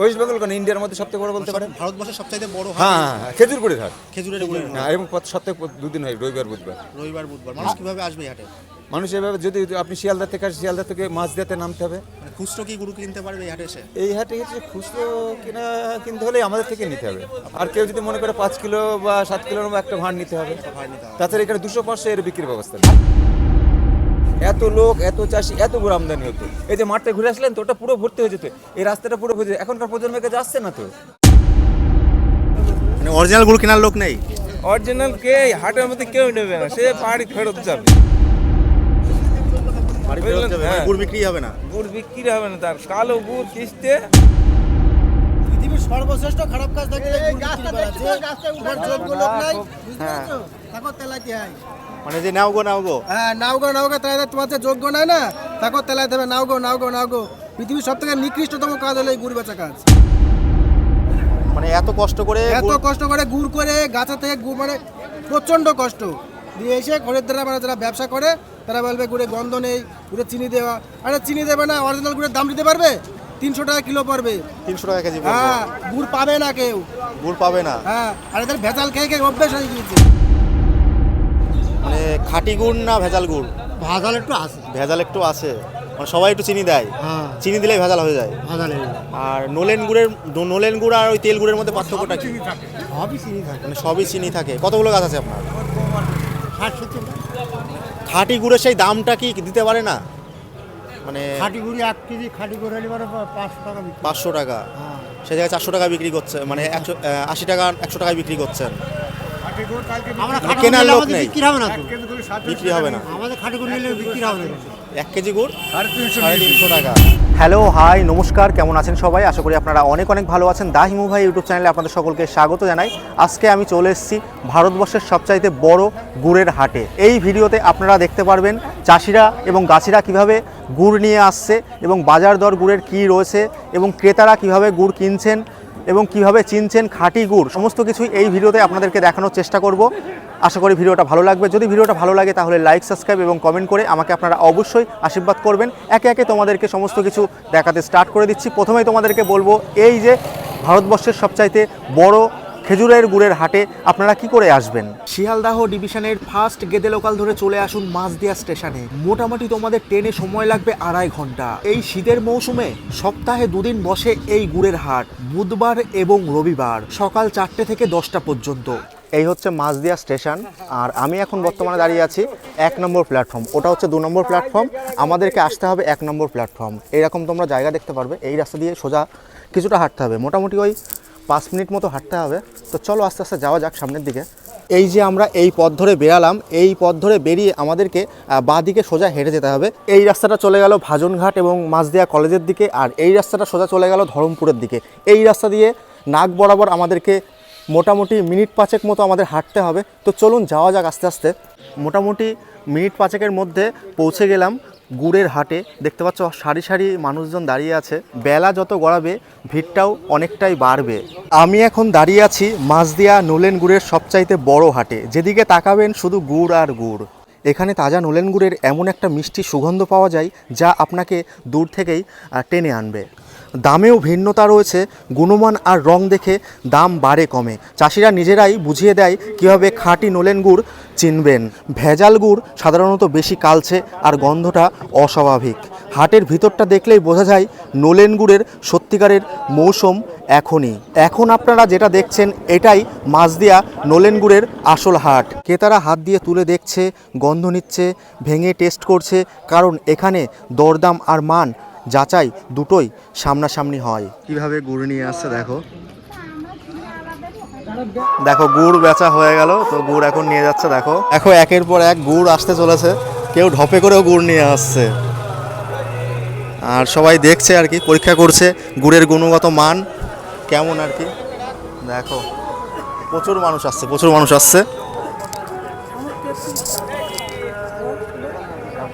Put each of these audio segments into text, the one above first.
West Bengal কেন, ইন্ডিয়ার মধ্যে সবথেকে বড় বলতে পারেন। ভারতবর্ষের সবচাইতে বড় হাট। হ্যাঁ, খেজুরগুড়ির হাট। খেজুরের গুড়ের হাট। হ্যাঁ, এবং সপ্তাহে 2 দিন হয়, রবিবার বুধবার। রবিবার বুধবার। মানুষ কিভাবে আসবে এই হাটে? মানুষ এভাবে, যদি আপনি শিয়ালদা থেকে আসেন, শিয়ালদা থেকে মাঝদিয়াতে নামতে হবে। মানে খুচরো কি গরু কিনতে পারবে এই হাটে এসে? এই হাটে হচ্ছে খুচরো কিনতে হলে আমাদের থেকে নিতে হবে। আর কেউ যদি মনে করে 5 কিলো বা 7 কিলোর মতো একটা ভাঁড় নিতে হবে। তাছাড়া এখানে 200-500 এর বিক্রির ব্যবস্থা নেই। এত লোক, এত চাষি, এত গরু আমদানি হতো। এই যে মাঠটা ঘুরে আসলেন তো, ওটা পুরো ভর্তি হয়ে যেত। এই রাস্তাটা পুরো ভর্তি। এখনকার প্রজন্মের কাছে আসছে না তো। মানে অরিজিনাল গরু কেনার লোক নেই। অরিজিনাল কে হাটের মধ্যে কেউ নেবে না, সে বাড়ি ফেরত যাবে। বাড়ি ফেরত যাবে, মানে গুড় বিক্রি হবে না। গুড় বিক্রি হবে না, তার কালো গুড় কিস্তে। পৃথিবীর সর্বশ্রেষ্ঠ খারাপ কাজ থাকে তোমার যোগ্য লোক নাই, বুঝতে পারছো? তাকে তেলাইতে হয়। মানে যে নাও গো হ্যাঁ, নাও গো তেলাইতে, তোমার যে যোগ্য নাই না তাকে তেলাইতে হবে। নাও গো। পৃথিবীর সব থেকে নিকৃষ্টতম কাজ হলো এই গুড় বেচা কাজ। মানে এত কষ্ট করে গুড় করে গাছা থেকে গুড়, মানে প্রচণ্ড কষ্ট দিয়ে এসে খরিদ্দাররা, মানে যারা ব্যবসা করে তারা বলবে গুড়ে গন্ধ নেই, গুড়ে চিনি দেওয়া। আরে চিনি দেবে না, অরিজিনাল গুড়ের দাম দিতে পারবে? 300 টাকা কিলো পড়বে। 300 টাকা কেজি। হ্যাঁ, গুড় পাবে না কেউ, গুড় পাবে না। হ্যাঁ। আর এদের ভেজাল খেয়ে অভ্যেস হয়ে গিয়েছে। মানে খাঁটি গুড় না ভেজাল গুড়? ভেজাল একটু আছে। ভেজাল একটু আছে, মানে সবাই একটু চিনি দেয়। হ্যাঁ, চিনি দিলেই ভেজাল হয়ে যায়। আর নলেন গুড় আর ওই তেল গুড়ের মধ্যে পার্থক্যটা কি? সবই চিনি থাকে। মানে সবই চিনি থাকে। কতগুলো গাছ আছে আপনার? 60-70। খাঁটি গুড়ের সেই দামটা কি দিতে পারে না? মানে খাঁটি গুড়ি 1 কেজি খাঁটি গুড় হলে 500 টাকা বিক্রি। 500 টাকা, হ্যাঁ। সেই জায়গায় 400 টাকা বিক্রি করছে, মানে 80 টাকা 100 টাকায় বিক্রি করছেন। আমরা মানে কেনার লোক নেই, বিক্রি হবে না তো। বিক্রি হবে না। আমাদের খাঁটি গুড় নিলে বিক্রি হবে না। 1 কেজি গুড় 350 টাকা। হ্যালো, হাই, নমস্কার, কেমন আছেন সবাই? আশা করি আপনারা অনেক ভালো আছেন। দা হিমু ভাই ইউটিউব চ্যানেলে আপনাদের সকলকে স্বাগত জানাই। আজকে আমি চলে এসেছি ভারতবর্ষের সবচাইতে বড় গুড়ের হাটে। এই ভিডিওতে আপনারা দেখতে পারবেন চাষিরা এবং গাছিরা কিভাবে গুড় নিয়ে আসছে এবং বাজার দর গুড়ের কী রয়েছে এবং ক্রেতারা কিভাবে গুড় কিনছেন এবং কিভাবে চিনছেন খাঁটি গুড়। সমস্ত কিছুই এই ভিডিওতে আপনাদেরকে দেখানোর চেষ্টা করব। আশা করি ভিডিওটা ভালো লাগবে। যদি ভিডিওটা ভালো লাগে তাহলে লাইক, সাবস্ক্রাইব এবং কমেন্ট করে আমাকে আপনারা অবশ্যই আশীর্বাদ করবেন। একে একে তোমাদেরকে সমস্ত কিছু দেখাতে স্টার্ট করে দিচ্ছি। প্রথমেই তোমাদেরকে বলবো, এই যে ভারতবর্ষের সবচাইতে বড় খেজুরের গুড়ের হাটে আপনারা কি করে আসবেন? শিয়ালদাহ ডিভিশনের ফার্স্ট গেদে লোকাল ধরে চলে আসুন মাঝদিয়া স্টেশনে। মোটামুটি তোমাদের ট্রেনে সময় লাগবে 2.5 ঘন্টা। এই শীতের মৌসুমে সপ্তাহে 2 দিন বসে এই গুড়ের হাট, বুধবার এবং রবিবার সকাল 4টে থেকে 10টা পর্যন্ত। এই হচ্ছে মাঝদিয়া স্টেশন, আর আমি এখন বর্তমানে দাঁড়িয়ে আছি 1 নম্বর প্ল্যাটফর্ম। ওটা হচ্ছে 2 নম্বর প্ল্যাটফর্ম। আমাদেরকে আসতে হবে 1 নম্বর প্ল্যাটফর্ম। এইরকম তোমরা জায়গা দেখতে পারবে। এই রাস্তা দিয়ে সোজা কিছুটা হাঁটতে হবে, মোটামুটি ওই 5 মিনিট মতো হাঁটতে হবে। তো চলো আস্তে আস্তে যাওয়া যাক সামনের দিকে। এই যে আমরা এই পথ ধরে বেরালাম, এই পথ ধরে বেরিয়ে আমাদেরকে বাঁ দিকে সোজা হেঁটে যেতে হবে। এই রাস্তাটা চলে গেল ভাজনঘাট এবং মাঝদিয়া কলেজের দিকে, আর এই রাস্তাটা সোজা চলে গেল ধরমপুরের দিকে। এই রাস্তা দিয়ে নাক বরাবর আমাদেরকে মোটামুটি মিনিট 5 মতো আমাদের হাঁটতে হবে। তো চলুন যাওয়া যাক আস্তে আস্তে। মোটামুটি মিনিট 5 মধ্যে পৌঁছে গেলাম গুড়ের হাটে। দেখতে পাচ্ছ সারি সারি মানুষজন দাঁড়িয়ে আছে। বেলা যত গড়াবে ভিড়টাও অনেকটাই বাড়বে। আমি এখন দাঁড়িয়ে আছি মাঝদিয়া নলেন গুড়ের সবচাইতে বড় হাটে। যেদিকে তাকাবেন শুধু গুড় আর গুড়। এখানে তাজা নলেন গুড়ের এমন একটা মিষ্টি সুগন্ধ পাওয়া যায় যা আপনাকে দূর থেকেই টেনে আনবে। দামেও ভিন্নতা রয়েছে, গুণমান আর রং দেখে দাম বাড়ে কমে। চাষিরা নিজেরাই বুঝিয়ে দেয় কীভাবে খাঁটি নলেন গুড় চিনবেন। ভেজাল গুড় সাধারণত বেশি কালচে আর গন্ধটা অস্বাভাবিক। হাটের ভিতরটা দেখলেই বোঝা যায় নলেন গুড়ের সত্যিকারের মৌসুম এখনই। এখন আপনারা যেটা দেখছেন এটাই মাঝদিয়া নলেন গুড়ের আসল হাট। ক্রেতারা হাত দিয়ে তুলে দেখছে, গন্ধ নিচ্ছে, ভেঙে টেস্ট করছে, কারণ এখানে দরদাম আর মান যাচাই দুটোই সামনাসামনি হয়। কিভাবে গুড় নিয়ে আসছে দেখো, দেখো গুড় বেচা হয়ে গেল। তো গুড় এখন নিয়ে যাচ্ছে। দেখো দেখো একের পর এক গুড় আসতে চলেছে। কেউ ঢপে করেও গুড় নিয়ে আসছে, আর সবাই দেখছে আর কি, পরীক্ষা করছে গুড়ের গুণগত মান কেমন আর কি। দেখো প্রচুর মানুষ আসছে।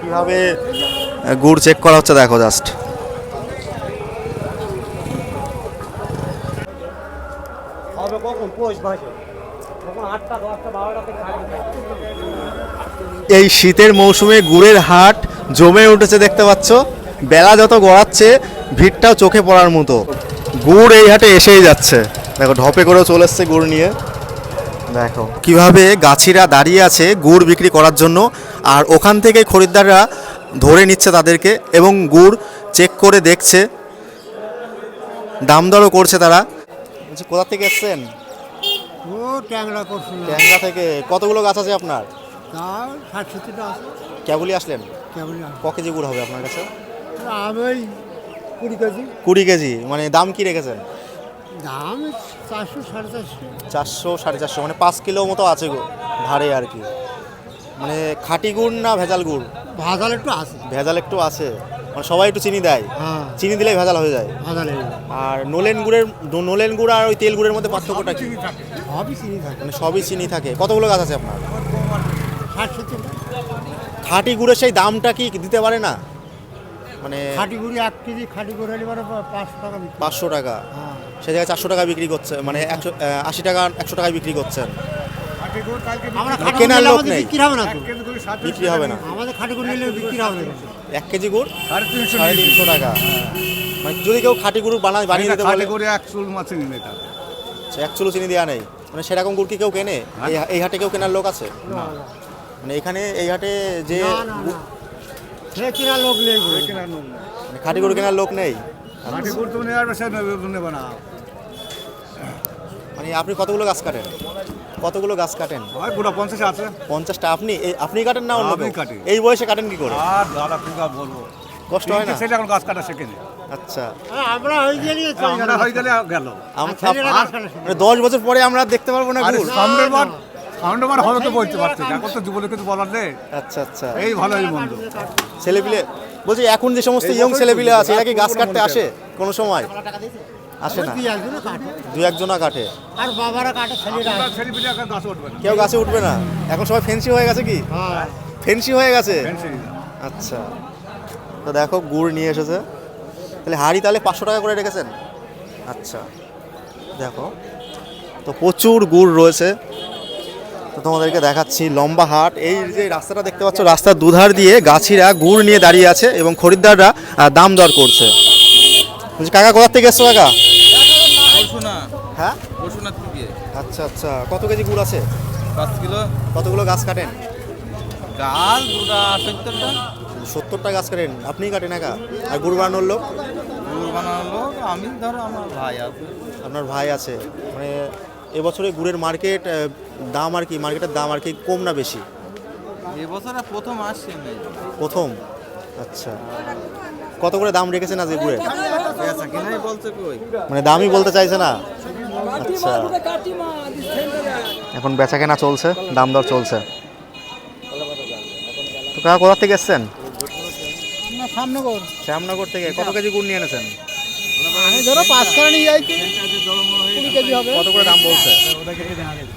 কিভাবে গুড় চেক করা হচ্ছে দেখো জাস্ট। এই শীতের মৌসুমে গুড়ের হাট জমে উঠেছে দেখতে পাচ্ছ। বেলা যত গড়াচ্ছে ভিড়টাও চোখে পড়ার মতো। গুড় এই হাটে এসেই যাচ্ছে, দেখো ঢপে করেও চলে এসছে গুড় নিয়ে। দেখো কিভাবে গাছিরা দাঁড়িয়ে আছে গুড় বিক্রি করার জন্য, আর ওখান থেকে খরিদ্দাররা ধরে নিচ্ছে তাদেরকে এবং গুড় চেক করে দেখছে, দাম দরও করছে তারা। বলছি কোথা থেকে এসছেন? ও ট্যাংরা করছিল ট্যাংরা থেকে। কতগুলো গাছ আছে আপনার? তাও 60-70টা আছে কেবলই আসলেন? কেমন ক কেজি গুড় হবে আপনার কাছে? আমি ওই 20 কেজি 20 কেজি। মানে দাম কি রেখেছেন? দাম 400-450। 400-450, মানে 5 কিলো মতো আছে গো ভাড়ে আর কি। মানে খাঁটি গুড় না ভেজাল গুড়? ভাজাল একটু আছে। ভেজাল একটু আছে, মানে সবাই একটু চিনি দেয়, হ্যাঁ চিনি দিলেই ভেজাল হয়ে যায়। ভাজাল আর নলেন গুড় আর ওই তেল গুড়ের মধ্যে পার্থক্যটা কি? সবই চিনি থাকে। মানে সবই চিনি থাকে। কতগুলো গাছ আছে আপনার? 60-70টা। খাঁটি গুড়ের সেই দামটা কি দিতে পারে না? মানে খাঁটি গুড়ি 1 কেজি খাঁটি গুড় হলে পরে 500 টাকা বিক্রি। 500 টাকা, হ্যাঁ সে জায়গায় 400 টাকা বিক্রি করছে, মানে 80 টাকা 100 টাকায় বিক্রি করছেন। আমরা খাঁটি গুড় কেনার নিলে লোক আমাদের নেই। বিক্রি হবে না তো। বিক্রি হবে না। আমাদের খাঁটি গুড় নিলে বিক্রি হবে না। 1 কেজি গুড় 350 টাকা। মানে যদি কেউ খাঁটি গুড় বানিয়ে দিতে বলে, এক চুল মাছ নিলে এটা সে 1 চুলো চিনি দেওয়া নেই। মানে সেরকম গুড় কি কেউ কেনে? এই হাটে কেউ কেনার লোক আছে? মানে এখানে এই হাটে যে না না না সে কেনার লোক নেই গুড়। মানে খাঁটি গুড় কেনার লোক নেই। মাটি গুড় তুমি আর সে নেবে না। মানে আপনি কতগুলো গাছ কাটেন? কতগুলো গাছ কাটেন? হয় গোটা 50 আছে। 50টা। আপনি কাটেন না অন্য আমি কেউ? কাটি। এই বয়সে কাটেন কি করে? আর দাদা তুমি আর বলবো কষ্ট হয় না? সেটা এখন গাছ কাটা শেখেনি। আচ্ছা। আমরা হয়ে গেলে আমরা হয়ে গেলে গেল। ছেলেরা গাছ কাটা শিখে। মানে 10 বছর পরে আমরা দেখতে পারবো না আরে গুড়? সামনের বার হবে তো বলতে পারছি না। এখন তো যুবলীগ কিছু বলার নেই। আচ্ছা আচ্ছা। এই ভালো এই মন্দ। ছেলেপিলে বলছি, এখন যে সমস্ত ইয়ং ছেলেপিলে আছে এরা কি গাছ কাটতে আসে কোনো সময়? আসে না, দুই একজনে কাটে। 2-1 কাটে। আর বাবারা কাটে, ছেলেরা আসে। ছেলে পিলে এখন গাছ উঠবে না। কেউ গাছে উঠবে না। এখন সবাই ফেন্সি হয়ে গেছে কি? হ্যাঁ ফেন্সি হয়ে গেছে। ফেন্সি। আচ্ছা। তো দেখো গুড় নিয়ে এসেছে, তাহলে হাঁড়ি তাহলে 500 টাকা করে রেখেছেন? আচ্ছা। দেখো তো প্রচুর গুড় রয়েছে। তো তোমাদেরকে দেখাচ্ছি লম্বা হাট। এই যে রাস্তাটা দেখতে পাচ্ছ, রাস্তার দুধার দিয়ে গাছিরা গুড় নিয়ে দাঁড়িয়ে আছে এবং খরিদ্দাররা দাম দর করছে। বলছি কাকা কোথা থেকে এসছো কাকা? বসুনা হ্যাঁ বসুনা থেকে আচ্ছা আচ্ছা। কত কেজি গুড় আছে? 5 কিলো কতগুলো গাছ কাটেন? গাছ গোটা 70টা 70টা গাছ কাটেন। আপনিই কাটেন একা? আর গুড় বানানোর লোক? গুড় বানালো আমি, ধরো আমার ভাই আছে। আপনার ভাই আছে। মানে এবছরে গুড়ের মার্কেট দাম আর কি, মার্কেটের দাম আর কি কম না বেশি? এবছরে প্রথম আসছে নেই প্রথম। আচ্ছা। কত করে দাম রেখেছেন আজকে গুড়ের? বেচা কিনাই বলছে কই। মানে দামই বলতে চাইছে না? আচ্ছা। এখন বেচা কেনা চলছে, দাম দর চলছে। তো কাকা কোথা থেকে এসছেন? সামনগর। শ্যামনগর থেকে। কত কেজি গুড় নিয়ে এনেছেন? আমি ধরো 5 কারণে যাইছি 20 কেজি হবে। কত করে দাম বলছে?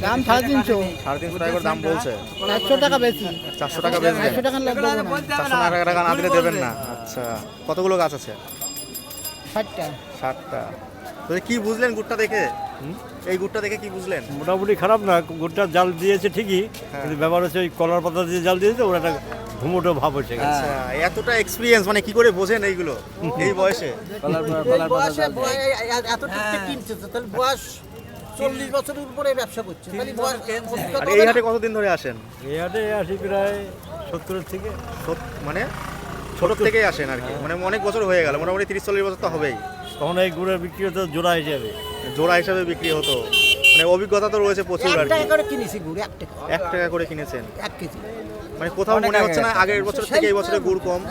দাম 350। 350 টাকা করে দাম বলছে। 400 টাকা বেশি। 400 টাকা বেচবেন? 400 টাকা লাগবে না। 400 টাকা না দিলে দেবেন না? আচ্ছা। কতগুলো গাছ আছে? 60টা। 60টা। তো কি বুঝলেন গুড়টা দেখে? এই গুড়টা দেখে কি বুঝলেন? মোটামুটি খারাপ না, গুড়টা জাল দিয়েছে ঠিকই, কিন্তু ব্যাপার হচ্ছে ওই কলার পাতা দিয়ে জাল দিয়েছে, ওরা একটা ঘুমোটো ভাব হচ্ছে। আচ্ছা, এতটা এক্সপিরিয়েন্স, মানে কি করে বোঝেন এইগুলো এই বয়সে? বয়স 40 বছরের উপরে ব্যবসা করছে। আর এই হাটে কতদিন ধরে আসেন? এই হাটে আসি প্রায় 70-এর থেকে। মানে ছোট থেকেই আসেন আর কি, মানে অনেক বছর হয়ে গেল, মোটামুটি 30-40 বছর তো হবেই। তখন এই গুড়ের বিক্রি হতো জোড়া হিসাবে। জোড়া হিসাবে বিক্রি হতো, মানে অভিজ্ঞতা তো রয়েছে প্রচুর আর 1 কি। টাকা করে কিনেছি গুড়, 1 টাকা 1 টাকা করে কিনেছেন? 1 কেজি। মানে কোথাও মনে হচ্ছে না আগের বছর থেকে এই বছরে গুড় কম?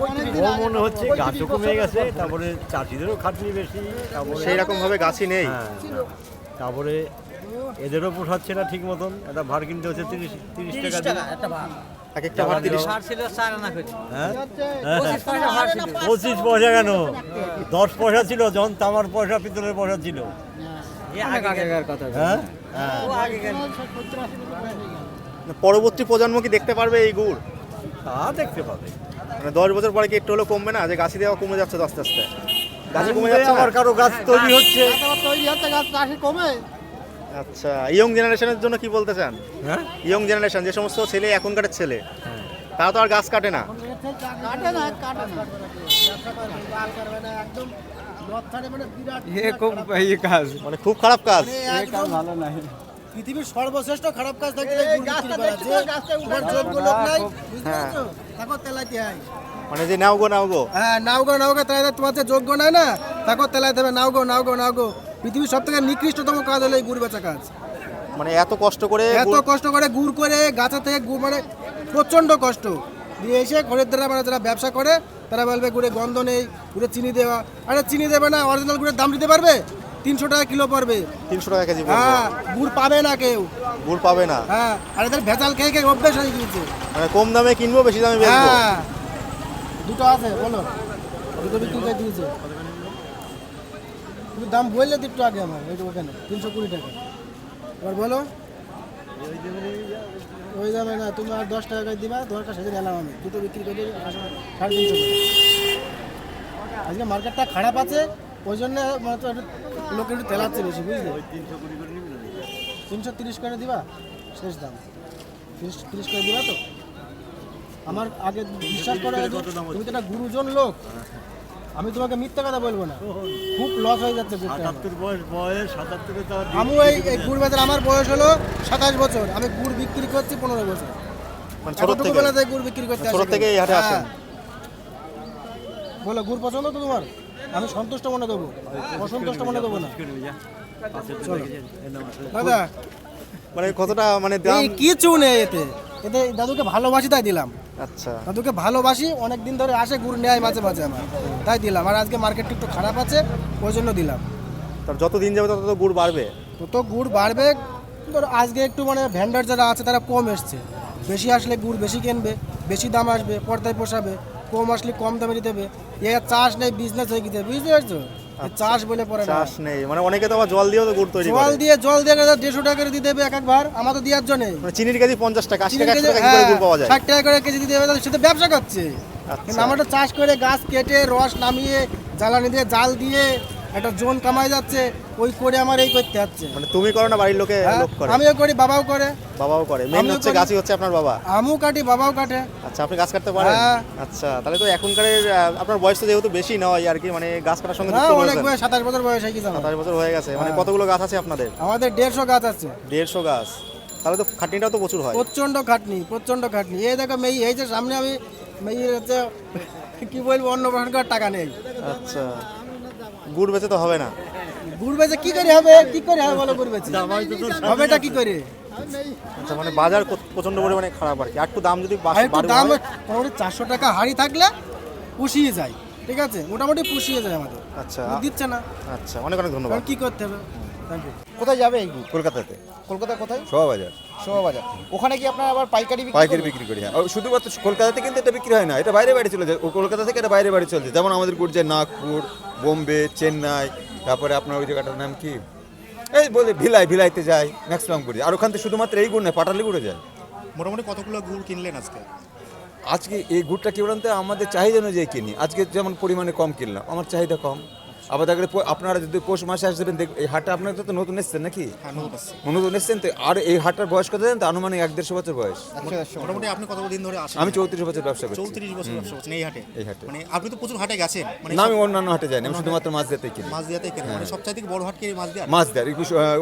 ওর মনে হচ্ছে গাছও কমে গেছে, তারপরে চাষিদেরও খাটনি বেশি, তারপরে সেই রকম ভাবে গাছই নেই। হ্যাঁ, তারপরে এদেরও পোষাচ্ছে না ঠিক মতন। একটা ভাড় কিনতে হচ্ছে 30 টাকা দিয়ে। একটা ভাগ। এক একটা ভাড় 30। হ্যাঁ 25 পয়সা কেন, 10 পয়সা ছিল যখন তামার পয়সা, পিতলের পয়সা ছিল। হ্যাঁ পরবর্তী প্রজন্ম কি দেখতে পারবে এই গুড়? তা দেখতে পাবে। মানে 10 বছর পরে কি একটু হলেও কমবে না? যে গাছি দেওয়া কমে যাচ্ছে তো আস্তে আস্তে, গাছি কমে যাচ্ছে না? আবার কারো গাছ তৈরি হচ্ছে। তৈরি হচ্ছে গাছ চাষি কমে। আচ্ছা, ইয়ং জেনারেশনের জন্য কি বলতে চান? হ্যাঁ ইয়ং জেনারেশন যে সমস্ত ছেলে এখনকার ছেলে, তারা তো আর গাছ কাটে না। কাটে না, কাটে না। লক্ষারে মানে বিরাট ये खूब ये काज মানে খুব খারাপ কাজ। একদম ভালো নাই। পৃথিবীর সর্বশ্রেষ্ঠ খারাপ কাজ থাকলে এই গুড় বিক্রি করা। যে তোমার যোগ্য লোক নাই, বুঝতে পারছো? তাকে তেলাইতে হয়। মানে যে নাও গো। হ্যাঁ, নাওগো তাই তোমার যে যোগ্য নাই না, তাকে তেলাইতে হবে। নাওগো। পৃথিবীর সব থেকে নিকৃষ্টতম কাজ হলো এই গুড় বেচা কাজ। মানে এত কষ্ট করে এত কষ্ট করে গুড় করে গাছা থেকে গুড় মানে প্রচণ্ড কষ্ট দিয়ে এসে খরিদ্দাররা মানে যারা ব্যবসা করে তারা বলবে গুড়ে গন্ধ নেই, গুড়ে চিনি দেওয়া। আরে চিনি দেবে না, অরিজিনাল গুড়ের দাম দিতে পারবে? 300 টাকা কিলো পড়বে। 300 টাকা কেজি পড়বে। হ্যাঁ, গুড় পাবে না কেউ। গুড় পাবে না। হ্যাঁ, আর এদের ভেজাল খেয়ে অভ্যেস হয়ে গিয়েছে। মানে কম দামে কিনবো, বেশি দামে বেচবো। হ্যাঁ, দুটো আছে, বলো। দুটো বিক্রি করে দিয়েছে। তুমি দাম বললে দিচ্ছ আগে আমার এইটু ওখানে 320 টাকা। এবার বলো, ওই দামে না, তুমি আর 10 টাকা দিবা, দরকার সেদিন এলাম আমি দুটো বিক্রি করে 350 টাকা। আজকে মার্কেটটা খারাপ আছে, ওই জন্য মানে তো একটু লোক একটু তেলাচ্ছে বেশি, বুঝলে? 330 করে দিবা, শেষ দাম 30 করে দিবা তো। আমার আগে বিশ্বাস করো, তুমি তো একটা গুরুজন লোক, আমি তোমাকে মিথ্যা কথা বলবো না। খুব লস হয়ে যাচ্ছে গুড়টা আমার। 77 বয়স 77 তো আর আমি এই গুড় বাজার, আমার বয়স হলো 27 বছর, আমি গুড় বিক্রি করছি 15 বছর। মানে ছোট এতটুকু থেকে বেলা থেকে গুড় বিক্রি করতে আসি। ছোট থেকে এই হাটে হ্যাঁ। আসেন। বলো, গুড় পছন্দ তো তোমার? আমি সন্তুষ্ট মনে দেবো, অসন্তুষ্ট মনে দেবো না। চলো দাদা, মানে কতটা মানে দাম? এই কিছু নেই এতে, এতে দাদুকে ভালোবাসি তাই দিলাম। আচ্ছা, দাদুকে ভালোবাসি, অনেক দিন ধরে আসে, গুড় নেয় মাঝে মাঝে আমার, তাই দিলাম। আর আজকে মার্কেটটা একটু খারাপ আছে, ওই জন্য দিলাম। তার যত দিন যাবে তত তো গুড় বাড়বে। তো গুড় বাড়বে। ধরো আজকে একটু মানে ভেন্ডার যারা আছে তারা কম এসছে, বেশি আসলে গুড় বেশি কিনবে, বেশি দাম আসবে, পর্দায় পোষাবে। কম আসলে কম দামে দিতে হবে। এ চাষ নেই, বিজনেস হয়ে গেছে, বুঝতে পারছো? এ চাষ বলে পড়ে না। চাষ নেই, মানে অনেকে তো আবার জল দিয়েও তো গুড় তৈরি করে। জল দিয়ে 150 টাকা করে দিতে হবে এক একবার, আমার তো দেওয়ার জন্য। মানে চিনির কেজি 50 টাকা, 80 টাকা, 100 টাকা কি করে গুড় পাওয়া যায়? 60 টাকা করে কেজি দিতে হবে, তাহলে সেটা ব্যবসা করছে। আচ্ছা। কিন্তু আমরা তো চাষ করে গাছ কেটে রস নামিয়ে জ্বালানি দিয়ে জাল দিয়ে একটা জোন কামাই যাচ্ছে, ওই করে আমার এই করতে হচ্ছে। মানে তুমি করো না, বাড়ির লোকে হ্যাঁ, লোক করে? আমিও করি, বাবাও করে। বাবাও করে। মেন আমিও হচ্ছে করি। গাছই হচ্ছে আপনার বাবা। আমিও কাটি, বাবাও কাটে। আচ্ছা, আপনি গাছ কাটতে পারেন? হ্যাঁ। আচ্ছা, তাহলে তো এখনকার আপনার বয়স তো যেহেতু বেশি নয় আর কি, মানে গাছ কাটার সঙ্গে না, যুক্ত অনেক রয়েছেন। বয়স, 27 বছর বয়স হয়ে গেছে আমার। 27 বছর হয়ে গেছে। মানে হ্যাঁ। কতগুলো গাছ আছে আপনাদের? আমাদের 150 গাছ আছে। 150 গাছ, তাহলে তো খাটনিটাও তো প্রচুর হয়। প্রচন্ড খাটনি। এই দেখো মেয়ে, এই যে সামনে আমি মেয়ে হচ্ছে কি বলবো, অন্য প্রকার টাকা নেই। আচ্ছা, গুড় বেচে তো হবে না। গুড় বেচে কি করে হবে? বলো, গুড় বেচে হবেটা কি করে? আচ্ছা, মানে বাজার প্রচন্ড পরিমাণে খারাপ আর কি। একটু দাম যদি আর একটু বাড়ে দাম হয়। মোটামুটি 400 টাকা হাড়ি থাকলে পুষিয়ে যায়, ঠিক আছে? মোটামুটি পুষিয়ে যায় আমাদের। আচ্ছা দিচ্ছে না, আচ্ছা, অনেক অনেক ধন্যবাদ। কারণ কি করতে হবে? Thank you. কোথায় যাবে এই গুড়? কলকাতাতে কলকাতা কোথায়? শোভাবাজার শোভাবাজার। ওখানে কি আপনার আবার পাইকারি বিক্রি পাইকারি করেন? বিক্রি করি। হ্যাঁ, শুধুমাত্র কলকাতাতে কিন্তু এটা বিক্রি হয় না, এটা বাইরে বাইরে চলে যায়। ও কলকাতা থেকে এটা বাইরে বাইরে চলছে। যেমন আমাদের গুড় যায় নাগপুর, বোম্বে, চেন্নাই, তারপরে আপনার ওই জায়গাটার নাম কি, এই বলে ভিলাইতে যায় ম্যাক্সিমাম গুড়। আর ওখান থেকে শুধুমাত্র এই গুড় নয়, পাটালি গুড়ে যায়। মোটামুটি কতগুলো গুড় কিনলেন আজকে? আজকে এই গুড়টা কি বলতে আমাদের চাহিদা অনুযায়ী কিনি। আজকে যেমন পরিমাণে কম কিনলাম, আমার চাহিদা কম। আবার দেখলে আপনারা যদি পৌষ মাসে আসবেন, এই হাটটা আপনারা তো নতুন এসছেন নাকি? নতুন এসছেন তো। আর এই হাটটার বয়স কত জানেন তো? আনুমানিক 150 বছর বয়স। মোটামুটি আপনি কতদিন ধরে আসেন? আমি 34 বছর ব্যবসা করছি। 34 বছর ব্যবসা করছেন এই হাটে? এই হাটে। মানে আপনি তো প্রচুর হাটে গেছেন। মানে না, আমি অন্যান্য হাটে যাইনি, আমি শুধুমাত্র মাছ দিতে কিনি। মাছ দিয়াতেই কেন? মানে সবচাইতে বড় হাট কি মাছ দিয়া? মাছ দেয়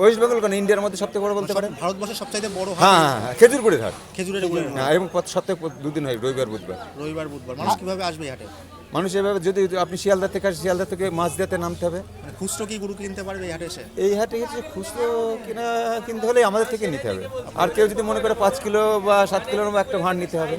ওয়েস্ট বেঙ্গল, কারণ ইন্ডিয়ার মধ্যে সবথেকে বড় বলতে পারেন। ভারতবর্ষের সবচাইতে বড় হাট। হ্যাঁ, খেজুরগুড়ির হাট। খেজুরের গুড়। হ্যাঁ, এবং সপ্তাহে 2 দিন হয়, রবিবার বুধবার। রবিবার বুধবার। মানুষ কিভাবে আসবে এই হাটে? মানুষ এভাবে, যদি আপনি শিয়ালদা থেকে আসেন, শিয়ালদা থেকে মাছ দিতে নামতে হবে। মানে খুচরো কি গুড় কিনতে পারবে এই হাটে এসে? এই হাটে হচ্ছে খুচরো কিনতে হলে আমাদের থেকে নিতে হবে। আর কেউ যদি মনে করে 5 কিলো বা 7 কিলোর একটা ভাঁড় নিতে হবে।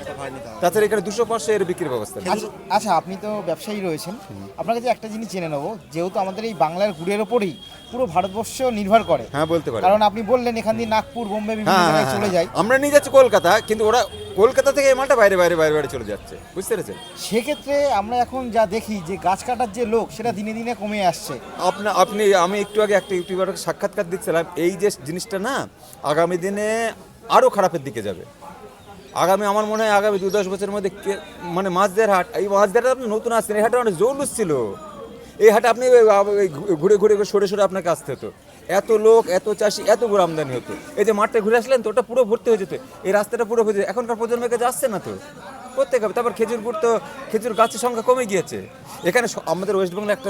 তাছাড়া এখানে 200-500 এর বিক্রির ব্যবস্থা নেই। আচ্ছা, আপনি তো ব্যবসায়ী রয়েছেন, আপনার কাছে একটা জিনিস জেনে নেবো, যেহেতু আমাদের এই বাংলার গুড়ের ওপরেই পুরো ভারতবর্ষ নির্ভর করে। হ্যাঁ, বলতে পারেন। কারণ আপনি বললেন এখান দিয়ে নাগপুর, বোম্বে বিভিন্ন হ্যাঁ, জায়গায় চলে যায়। আমরা নিয়ে যাচ্ছি কলকাতা, কিন্তু ওরা কলকাতা থেকে এই মালটা বাইরে বাইরে বাইরে বাইরে চলে যাচ্ছে, বুঝতে পেরেছেন? সেক্ষেত্রে আমরা এখন যা দেখি যে গাছ কাটার যে লোক, সেটা দিনে দিনে কমে আসছে। আমি একটু আগে একটা ইউটিউবারকে সাক্ষাৎকার দিচ্ছিলাম। এই যে জিনিসটা না, আগামী দিনে আরও খারাপের দিকে যাবে। আমার মনে হয় আগামী 2-10 বছরের মধ্যে মানে মাছ দেওয়ার হাট, এই মাছ দেওয়ার আপনি নতুন আসছেন, এই হাটে অনেক জৌলুস ছিল। এই হাটে আপনি ঘুরে ঘুরে সরে সরে আপনাকে আসতে হতো। এত লোক, এত চাষি, এত গুড় আমদানি হতো। এই যে মাঠটা ঘুরে আসলেন তো, ওটা পুরো ভর্তি হয়ে যেত। এই রাস্তাটা পুরো ভর্তি। এখনকার প্রজন্মের কাছে আসছে না তো। করতে হবে। তারপর খেজুর গুড় তো খেজুর গাছের সংখ্যা কমে গিয়েছে এখানে। আমাদের ওয়েস্ট বেঙ্গলে একটা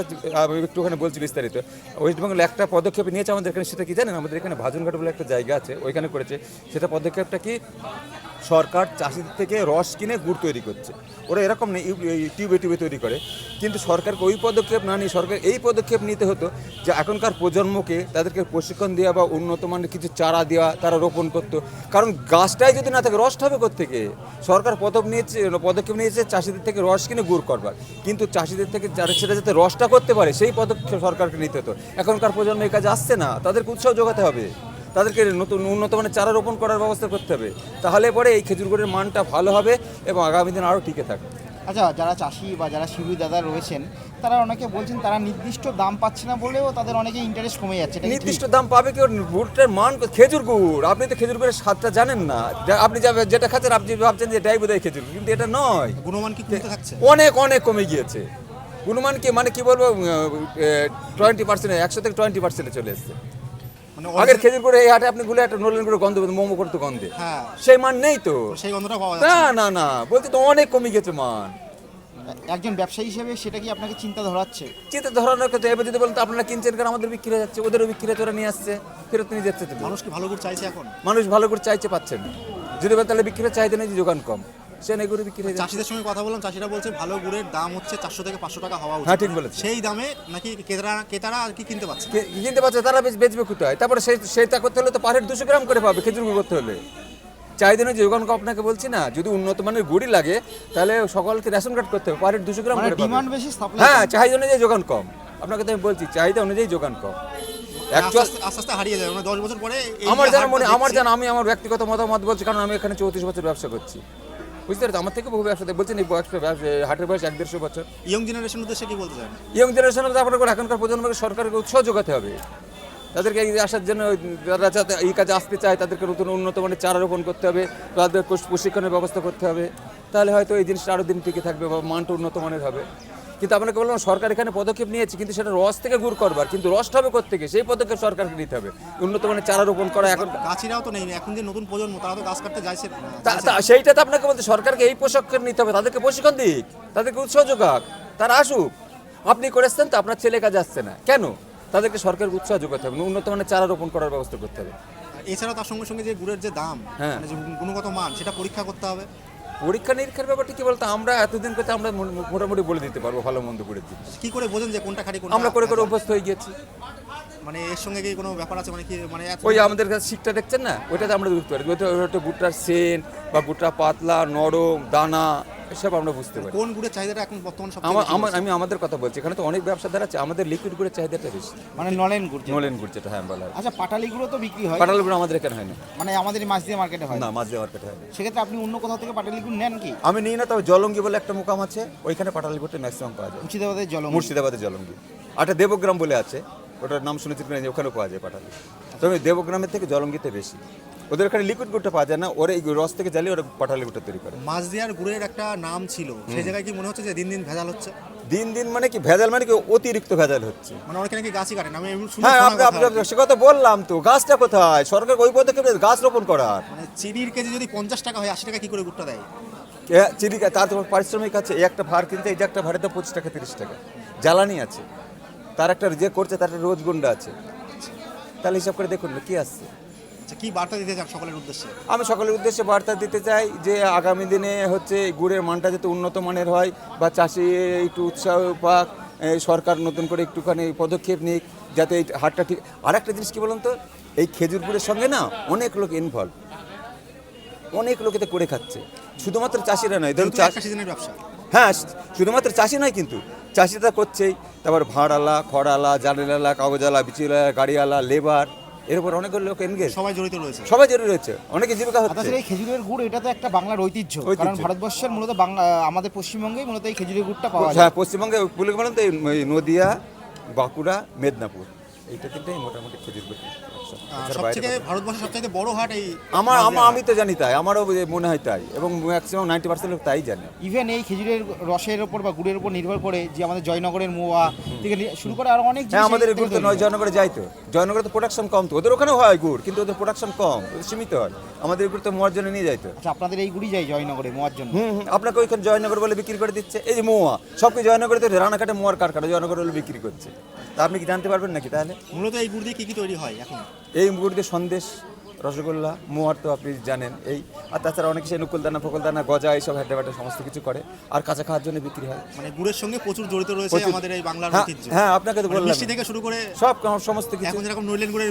একটু ওখানে বলছি বিস্তারিত, ওয়েস্ট বেঙ্গলে একটা পদক্ষেপ নিয়েছে আমাদের এখানে, সেটা কি জানেন? আমাদের এখানে ভাজনঘাট বলে একটা জায়গা আছে, ওইখানে করেছে। সেটা পদক্ষেপটা কি, সরকার চাষিদের থেকে রস কিনে গুড় তৈরি করছে। ওরা এরকম নেই টিউবে টিউবে তৈরি করে, কিন্তু সরকারকে ওই পদক্ষেপ না নিয়ে সরকার এই পদক্ষেপ নিতে হতো যে এখনকার প্রজন্মকে তাদেরকে প্রশিক্ষণ দেওয়া বা উন্নত মানের কিছু চারা দেওয়া, তারা রোপণ করতো। কারণ গাছটাই যদি না থাকে রসটা হবে কোত্থেকে? সরকার পদক্ষেপ নিয়েছে চাষিদের থেকে রস কিনে গুড় করবার, কিন্তু চাষিদের থেকে সেটা যাতে রসটা করতে পারে সেই পদক্ষেপ সরকারকে নিতে হতো। এখনকার প্রজন্ম এই কাজে আসছে না, তাদেরকে উৎসাহ যোগাতে হবে, তাদেরকে নতুন উন্নত মানের চারা রোপণ করার ব্যবস্থা করতে হবে। তাহলে পরে এই খেজুর গুড়ের মানটা ভালো হবে এবং আগামী দিন আরও টিকে থাকবে। আচ্ছা, যারা চাষি বা যারা শিল্পী দাদা রয়েছেন, তারা অনেকে বলছেন তারা নির্দিষ্ট দাম পাচ্ছে না বলেও তাদের অনেকে ইন্টারেস্ট কমে যাচ্ছে। এটা কি ঠিক? নির্দিষ্ট দাম পাবে কি? গুড়টার মান খেজুর গুড়, আপনি তো খেজুর গুড়ের স্বাদটা জানেন না। আপনি যেটা খাচ্ছেন আপনি ভাবছেন যে এটাই বোধহয় খেজুর, কিন্তু এটা নয়। গুণমান কি কমতে থাকছে? অনেক অনেক কমে গিয়েছে গুণমান। কি মানে কি বলবো, 20%, 100 থেকে 20% চলে এসছে। মানে আগের খেজুর গুড়ে এই হাটে আপনি গুলে একটা নলেন করে গন্ধ পেতেন, মোমো করতো গন্ধে, হ্যাঁ, সেই মান নেই তো। সেই গন্ধটা পাওয়া না যাচ্ছে না না, বলতে তো অনেক কমে গেছে মান। একজন ব্যবসায়ী হিসেবে সেটা কি আপনাকে চিন্তা ধরাচ্ছে? চিন্তা ধরানোর কথা এবার যদি বলেন তো আপনারা কিনছেন কেন, আমাদের বিক্রি হয়ে যাচ্ছে, ওদেরও বিক্রি হচ্ছে, ওরা নিয়ে আসছে, ফেরত নিয়ে যাচ্ছে। তো মানুষ কি ভালো গুড় চাইছে এখন? মানুষ ভালো করে চাইছে, পাচ্ছেন। যদি বলেন তাহলে বিক্রির চাহিদা নেই, যে যোগান কম, সে নেই করে বিক্রি হয়ে যাচ্ছে। চাষিদের সঙ্গে কথা বললাম, চাষিরা বলছে ভালো গুড়ের দাম হচ্ছে 400 থেকে 500 টাকা হওয়া উচিত। হ্যাঁ, ঠিক বলেছেন। সেই দামে নাকি ক্রেতারা আর কি কিনতে পাচ্ছে? কিনতে পারছে, তারা বেচবে কোথায়? তারপরে সেটা করতে হলে তো পার হেড 200 গ্রাম করে পাবে খেজুর গুড় করতে হলে। চাহিদা নেই, যোগান কম। আপনাকে বলছি না, যদি উন্নত মানের গুড়ি লাগে তাহলে সকলকে রেশন কার্ড করতে হবে, পার হেড 200 গ্রাম মানে করে ডিমান্ড পাবে। বেশি, সাপ্লাই। হ্যাঁ, চাহিদা অনুযায়ী যোগান কম। আপনাকে তো আমি বলছি চাহিদা অনুযায়ী যোগান কম। আস্তে আস্তে হারিয়ে যাবে, মানে 10 বছর পরে এই আমার যে জানা হারটা মনে, আমার দেখছি, জানা, আমি আমার ব্যক্তিগত মতামত বলছি, কারণ আমি এখানে 34 বছর ব্যবসা করছি, বুঝতে পারছি। আমার থেকে বহু ব্যবসা বলছেন, এই হাটের বয়স 1-1.5 বছর। ইয়ং জেনারেশনের উদ্দেশ্যে কি বলতে চান? ইয়ং জেনারেশনের তারপরে করে এখনকার প্রজন্মকে সরকারকে উৎসাহ যোগাতে হবে, তাদেরকে এই আসার জন্য, যারা যাতে এই কাজে আসতে চায় তাদেরকে নতুন উন্নত মানের চারা রোপণ করতে হবে, তাদের প্রশিক্ষণের ব্যবস্থা করতে হবে। তাহলে হয়তো এই জিনিসটা আরও দিন টিকে থাকবে বা মানটা উন্নত মানের হবে। কিন্তু আপনাকে বললাম সরকার এখানে পদক্ষেপ নিয়েছে, কিন্তু সেটা রস থেকে গুড় করবার, কিন্তু রসটা হবে কোত্থেকে সেই পদক্ষেপ সরকারকে নিতে হবে। উন্নত মানের চারা রোপণ করা এখন গাছিরাও তো নেই, এখন যে নতুন প্রজন্ম তারা তো গাছ কাটতে যাইছে না। সেইটা তো আপনাকে বলতে সরকারকে এই প্রশিক্ষণ নিতে হবে, তাদেরকে প্রশিক্ষণ দিক, তাদেরকে উৎসাহ যোগাক, তারা আসুক। আপনি করেছেন তো আপনার ছেলে কাজে আসছে না কেন? তাদেরকে সরকারের উৎসাহ যোগাতে হবে, উন্নত মানের চারা রোপণ করার ব্যবস্থা করতে হবে। এছাড়া তার সঙ্গে সঙ্গে যে গুড়ের যে দাম, হ্যাঁ। মানে যে গুণগত মান, সেটা পরীক্ষা করতে হবে। পরীক্ষা নিরীক্ষার ব্যাপারটা কি বলতো, আমরা এতদিন করতে আমরা মোটামুটি বলে দিতে পারবো ভালো মন্দ করে দিই। কি করে বোঝেন যে কোনটা খাঁটি কোনটা আমরা করে করে ভেজাল? অভ্যস্ত হয়ে গেছি। মানে এর সঙ্গে কি কোনো ব্যাপার আছে, মানে কি মানে ওই আমাদের কাছে শিকটা দেখছেন না, ওইটাতে আমরা বুঝতে পারি ওইটা ভুট্টার সেন বা ভুট্টা পাতলা নরম দানা, এসব আমরা বুঝতে পারি। কোন গুড়ের চাহিদাটা এখন বর্তমানে সবচেয়ে আমি আমাদের কথা বলছি, এখানে তো অনেক ব্যবসাদার আছে, আমাদের লিকুইড গুড়ের চাহিদাটা বেশি। মানে নলেন গুড় যেটা। নলেন গুড় যেটা, হ্যাঁ বলা হয়। আচ্ছা, পাটালি গুঁড়ো তো বিক্রি হয়, পাটাল গুড় আমাদের এখানে হয় না। মানে আমাদের এই মাছ দিয়ে মার্কেটে হয় না, মাছ দিয়ে মার্কেটে হয় না। সেক্ষেত্রে আপনি অন্য কোথাও থেকে পাটালি গুড় নেন কি? আমি নিই না, তবে জলঙ্গি বলে একটা মোকাম আছে, ওইখানে পাটালি গুড়টা ম্যাক্সিমাম পাওয়া যায়। মুর্শিদাবাদের জলম। মুর্শিদাবাদের জলঙ্গি, একটা দেবগ্রাম বলে আছে, ওটার নাম শুনেছি কিনা, ওখানেও পাওয়া যায় পাটালি। তবে দেবগ্রামের থেকে জলঙ্গিতে বেশি। ওদের এখানে লিকুইড গুড়টা পাওয়া যায় না, ওরা এই রস থেকে জ্বালিয়ে ওরা পাটালি গুড়টা তৈরি করে। মাছ দেওয়ার গুড়ের একটা নাম ছিল, সেই জায়গায় কি মনে হচ্ছে যে দিন দিন ভেজাল হচ্ছে? দিন দিন মানে কি ভেজাল, মানে কি অতিরিক্ত ভেজাল হচ্ছে। মানে অনেকে নাকি গাছই কাটেন, আমি এমনি শুনে হ্যাঁ, শোনা আপনি কথা আর কি। সে কথা বললাম তো, গাছটা কোথায়? সরকার ওই পদক্ষেপ নিয়েছে গাছ রোপণ করার। মানে চিনির কেজি যদি 50 টাকা হয়, 80 টাকা কি করে গুড়টা দেয়? চিনি তার তোমার পারিশ্রমিক আছে, এই একটা ভার কিনতে, এই যে একটা ভাড়ে তো 25 টাকা 30 টাকা জ্বালানি আছে, তার একটা যে করছে তার একটা রোজ গুন্ডা আছে। তাহলে হিসাব করে দেখুন না কি আসছে। আচ্ছা, কি বার্তা দিতে চান সকলের উদ্দেশ্যে? আমি সকলের উদ্দেশ্যে বার্তা দিতে চাই যে আগামী দিনে হচ্ছে এই গুড়ের মানটা যাতে উন্নত মানের হয়, বা চাষি একটু উৎসাহ পাক, সরকার নতুন করে একটুখানি পদক্ষেপ নিক যাতে এই হাটটা ঠিক। আর একটা জিনিস কি বলুন তো, এই খেজুর গুড়ের সঙ্গে না অনেক লোক ইনভলভ, অনেক লোক এতে করে খাচ্ছে, শুধুমাত্র চাষিরা নয়। ধরুন যেহেতু একটা সিজনের ব্যবসা। হ্যাঁ, শুধুমাত্র চাষি নয়, কিন্তু চাষিটা করছেই, তারপর ভাড়ালা, খড়ালা, জানেলালা, কাগজালা, বিচিলা, গাড়িওয়ালা, লেবার, এর উপর অনেকগুলো লোক এনগেজ, সবাই জড়িত রয়েছে। সবাই জরুরি রয়েছে, অনেকে জীবিকা হচ্ছে। তাছাড়া এই খেজুরের গুড় এটা তো একটা বাংলার ঐতিহ্য, কারণ ভারতবর্ষের মূলত আমাদের পশ্চিমবঙ্গেই মূলত এই খেজুরের গুড়টা পাওয়া যায়। হ্যাঁ, পশ্চিমবঙ্গে বলে বলেন তো এই নদিয়া, বাঁকুড়া, মেদিনীপুর, এইটা তিনটাই মোটামুটি খেজুর গুড়। সবথেকে ভারতবর্ষের সবথেকে বড় হাট এই আমি তো জানি তাই, আমারও মনে হয় তাই, এবং ম্যাক্সিমাম 90% লোক তাই জানে। ইভেন এই খেজুরের রসের ওপর বা গুড়ের উপর নির্ভর করে যে আমাদের জয়নগরের মোয়া থেকে শুরু করে আরো অনেক হ্যাঁ, জিনিস আমাদের এই থেকে গুড় তো তৈরি হয়। জয়নগরে যাই তো, জয়নগরে তো প্রোডাকশন কম, তো ওদের ওখানেও হয় গুড়, কিন্তু ওদের প্রোডাকশন কম, ওদের সীমিত হয়। আমাদের গুড় তো মোয়ার জন্য নিয়ে যাইতো। আচ্ছা, আপনাদের এই গুড়ি যায় জয়নগরে মোয়ার জন্য? আপনাকে ওইখানে জয়নগর বলে বিক্রি করে দিচ্ছে। এই যে মোয়া, সবকে জয়নগরে তো রানাঘাটে মোয়ার কারখানা, জয়নগর বলে বিক্রি করছে। তা আপনি কি জানতে পারবেন নাকি তাহলে? মূলত এই গুড় দিয়ে কি কি তৈরি হয় এখন? এই গুড় দিয়ে সন্দেশ, রসগোল্লা, মোয়ার তো আপনি জানেন এই, আর তাছাড়া অনেক কিছু নুকুলদানা ফকুলদানা গজা এইসব হ্যাড্ডা ব্যাটা সমস্ত কিছু করে, আর কাঁচা খাওয়ার জন্য বিক্রি হয়। মানে গুড়ের সঙ্গে প্রচুর জড়িত রয়েছে প্রচুর। আমাদের এই বাংলার হ্যাঁ, ঐতিহ্য। হ্যাঁ, আপনাকে তো মানে বললাম মিষ্টি থেকে শুরু করে সব সমস্ত কিছু। এখন যেরকম নইলেন গুড়ের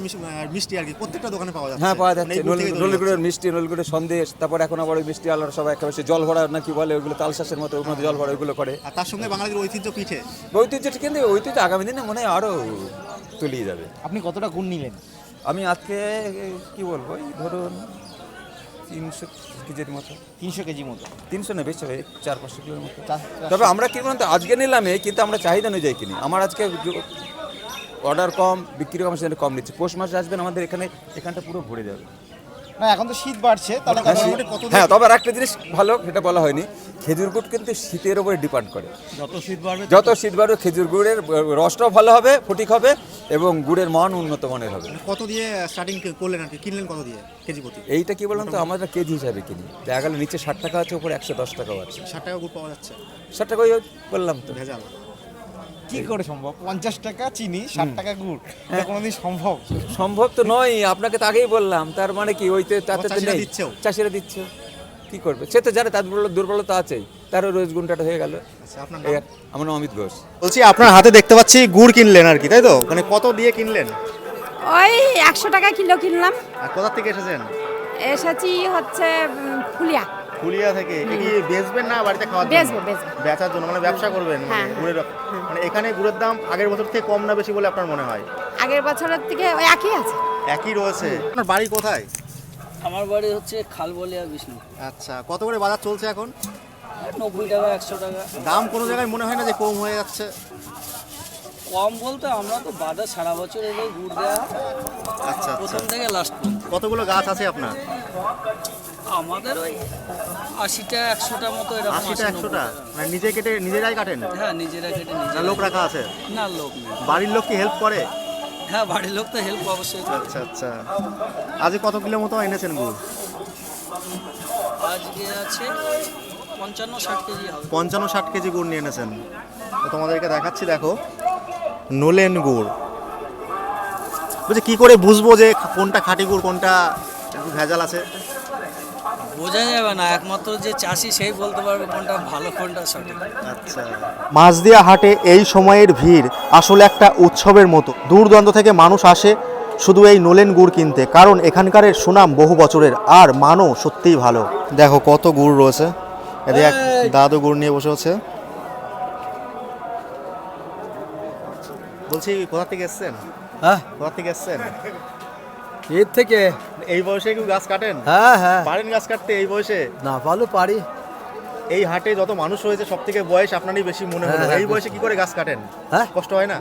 মিষ্টি আর কি প্রত্যেকটা দোকানে পাওয়া যাচ্ছে। হ্যাঁ, পাওয়া মানে যাচ্ছে। এই গুড় থেকেই তৈরি নলগুড়ের মিষ্টি, নলগুড়ের সন্দেশ, তারপর এখন আবার ওই মিষ্টি আলার সব একেবারে সে জল ভরা নাকি বলে, ওইগুলো তালশাঁসের মতো, ওর মধ্যে জল ভরা, ওইগুলো করে। আর তার সঙ্গে বাঙালির ঐতিহ্য পিঠে। ঐতিহ্যটা কিন্তু ঐতিহ্য আগামী দিনে মনে হয় আরও তলিয়ে যাবে। আপনি কতটা গুড় নিলেন? আমি আজকে কি বলবো, এই ধরুন 300 কেজির মতো। 300 কেজি মতো? 300 না, বেশি হবে, 400-500 কিলোর মতো। 400 তবে আমরা কি বলুন তো, আজকে নিলাম কিন্তু আমরা চাহিদা অনুযায়ী কিনি। আমার আজকে অর্ডার কম, বিক্রি কম, সেখানে কম নিচ্ছে। পৌষ মাসে আসবেন আমাদের এখানটা পুরো ভরে যাবে। না, এখন তো শীত বাড়ছে, তাহলে মোটামুটি কত? হ্যাঁ, তবে আর একটা জিনিস ভালো, সেটা বলা হয়নি, খেজুর গুড় কিন্তু শীতের উপরে ডিপেন্ড করে। যত শীত বাড়বে যত শীত বাড়বে খেজুর গুড়ের রসটাও ভালো হবে, ফটিক হবে, এবং গুড়ের মান উন্নত মানের হবে। কত দিয়ে স্টার্টিং করলেন আর কি, কিনলেন কত দিয়ে কেজি প্রতি? এইটা কি বলুন তো, আমরা কেজি হিসাবে কিনি। দেখা গেল নিচে 60 টাকা আছে, উপরে 110 টাকাও আছে। 60 টাকা গুড় পাওয়া যাচ্ছে 60 টাকা, ওই বললাম তো। ভেজাল। কি করে সম্ভব? 50 টাকা চিনি, 60 টাকা গুড়, এটা কোনোদিন সম্ভব? সম্ভব তো নয়, আপনাকে তো আগেই বললাম। তার মানে কি, ওইতে তাতে তো চাষিরা নেই, দিচ্ছেও। চাষিরা দিচ্ছে, কি করবে? সে তো জানে তার দুর্বলতা আছেই, তারও রোজ গুণটাটা হয়ে গেল। আচ্ছা, আপনার এই নাম? আর, আমার নাম অমিত ঘোষ। বলছি আপনার হাতে দেখতে পাচ্ছি গুড় কিনলেন আর কি, তাই তো? মানে কত দিয়ে কিনলেন? ওই 100 টাকা কিলো কিনলাম। আর কোথা থেকে এসেছেন? এসেছি হচ্ছে ফুলিয়া। ফুলিয়া থেকে। এ কি বেচবেন না বাড়িতে খাওয়ার জন্য? বেচবো। বেচার জন্য, মানে ব্যবসা করবেন? মানে হ্যাঁ। গুড়ের, মানে এখানে গুড়ের দাম আগের বছর থেকে কম না বেশি বলে আপনার মনে হয়? আগের বছরের থেকে ওই একই আছে। একই রয়েছে। আপনার বাড়ি কোথায়? আমার বাড়ি হচ্ছে খালবলিয়া বিষ্ণু। আচ্ছা, কত করে বাজার চলছে এখন? 90 টাকা 100 টাকা। দাম কোনো জায়গায় মনে হয় না যে কম হয়ে যাচ্ছে? কম বলতে আমরা তো বাজার সারা বছর এলেই গুড় দেওয়া হয়, আচ্ছা আচ্ছা। প্রথম থেকে লাস্ট পর্যন্ত। কতগুলো গাছ আছে আপনার? আমাদের ওই 80টা 100টা মতো এরকম 80টা 80, 100টা? মানে নিজে কেটে নিজেরাই কাটেন? হ্যাঁ, নিজেরা কেটে না নিজেরা। লোক রাখা আছে? না, লোক নেই। বাড়ির লোক কি হেল্প করে? হ্যাঁ, বাড়ির লোক তো হেল্প অবশ্যই করে। আচ্ছা আচ্ছা। আজ কত কিলো মতো এনেছেন গুড়? আজকে আছে 55-60 কেজি হবে। 55-60 কেজি গুড় নিয়ে এনেছেন। তো তোমাদেরকে দেখাচ্ছি, দেখো নোলেন গুড়। বলছি কি করে বুঝবো যে কোনটা খাঁটি গুড়, কোনটা একটু ভেজাল আছে? বোঝা যাবে না, একমাত্র যে চাষি সেই বলতে পারবে কোনটা ভালো কোনটা সঠিক। আচ্ছা। মাছদিয়া হাটে এই সময়ের ভিড় আসলে একটা উৎসবের মতো। দূর দূরান্ত থেকে মানুষ আসে শুধু এই নোলেন গুড় কিনতে, কারণ এখানকার সুনাম বহু বছরের, আর মানও সত্যিই ভালো। দেখো কত গুড় রয়েছে, এদিকে এক দাদু গুড় নিয়ে বসে আছে। বলছি কোথা থেকে এসছেন? হ্যাঁ, কোথা থেকে এসছেন? এর থেকে। এই বয়সে কি গাছ কাটেন? হ্যাঁ হ্যাঁ, পারেন গাছ কাটতে এই বয়সে? না পারলেও পারি। এই হাটে যত মানুষ রয়েছে সব থেকে বয়স আপনারই বেশি মনে হলো। এই বয়সে কি করে গাছ কাটেন? হ্যাঁ, কষ্ট হয় না?